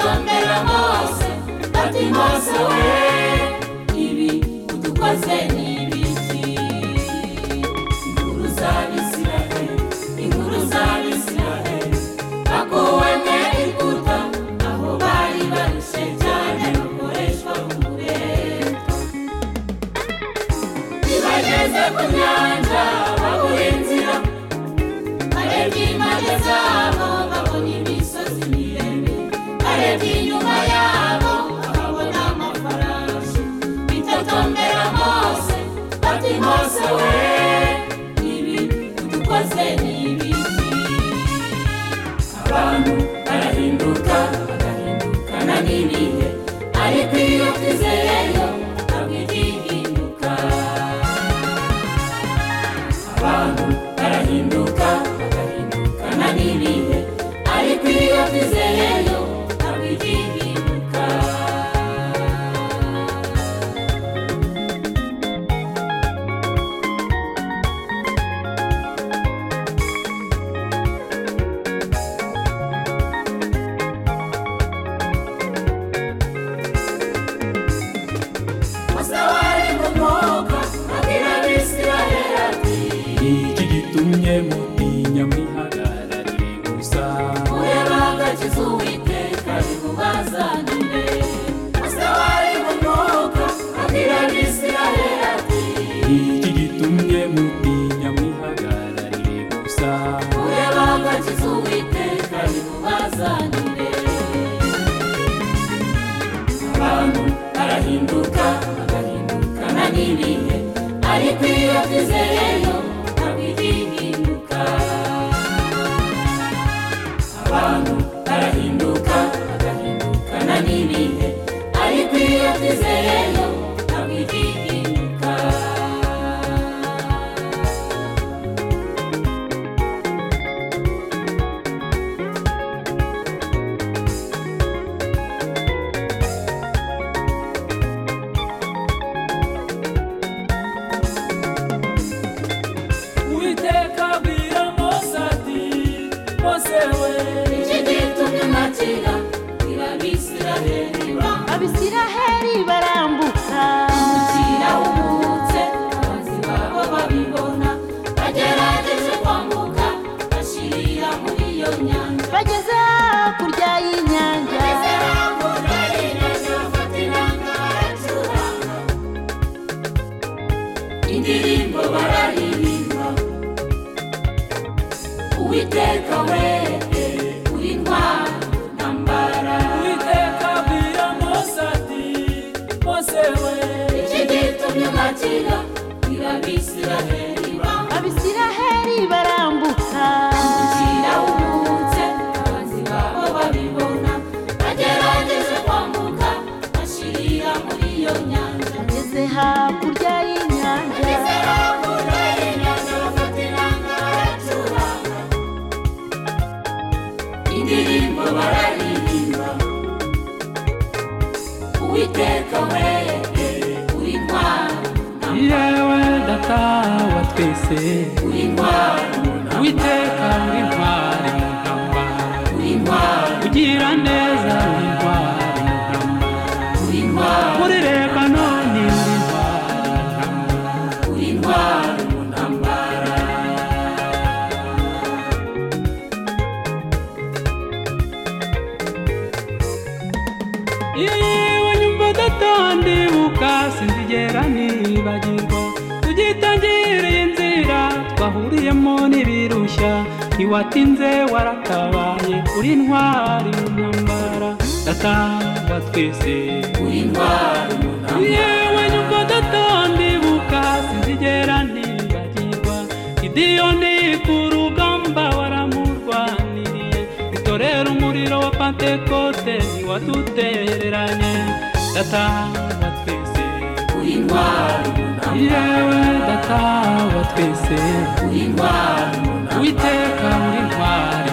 bitotombera Mose bati Mose we ibi udukoze n'ibiki inkuru z'Abisiraheli bakuwe mu Egiputa aho bari barushe cyane bakoreshwa umuheto ntibageze ku nyanja babura inzira barebye impande zabo babona imisozi miremire barebye inyuma yabo babona amafarashi bitotombera Mose bati Mose we ibi udukoze n'ibiki abantu barahindukana n'ibihe ariko iyo twizeyeyo ntabwo igihinduka abantu barahindukana n'ibihe ariko iyo twizeyeyo ntabwo igihinduka mutinya mwihagararire gusa Uwagakiza Uwiteka bimubazanire Mose wari mu mwuka abwira Abisiraheli ati iki gitumye mutinya mwihagararire gusa Uwagakiza Uwiteka bimubazanire abantu barahindukana n'ibihe ariko iyo twizeyeyo ntabwo igihinduka abantu barahindukana n'ibihe ariko iyo twizeyeyo ntabwo igihinduka Uwiteka abwira Mose ati Mose we iki gitumye nakira Abisiraheli barambuka umukira wumutse abanzi babo babibona bagerageje kwambuka bashirira muri iyo nyanja bageze hakurya y'inyanja bafata inanga baracuranga indirimbo bararirimba Uwiteka we uri intwari ntambara Uwiteka abwira Mose ati Mose we iki gitumye nakira Abisiraheli barambuka umukira wumutse abanzi babo babibona bagerageje kwambuka bashirira muri iyo nyanja bageze hakurya y'inyanja bafata inanga baracuranga indirimbo bararirimba Uwiteka we uri intwari yewe data wa twese uri intwari Uwiteka uri intwari mu ntambara ugira neza uri intwari mu ntambara muri Lebanoni uri intwari mu ntambara yewe nyumva ndatandibuka sinzigera nibagirwa tugitangiriye inzira twahuriyemo n'ibirushya ntiwatinze waratabaye uri intwari mu ntambara data wa twese uri intwari mu ntambara yewe nyumva ndatandibuka sinzigera nibagirwa Gideyoni ku rugamba waramurwaniriye itorero umuriro wa Pentekote ntiwadutereranye data wa twese uri intwari mu ntambara yewe data wa twese uri intwari mu ntambara Uwiteka uri intwari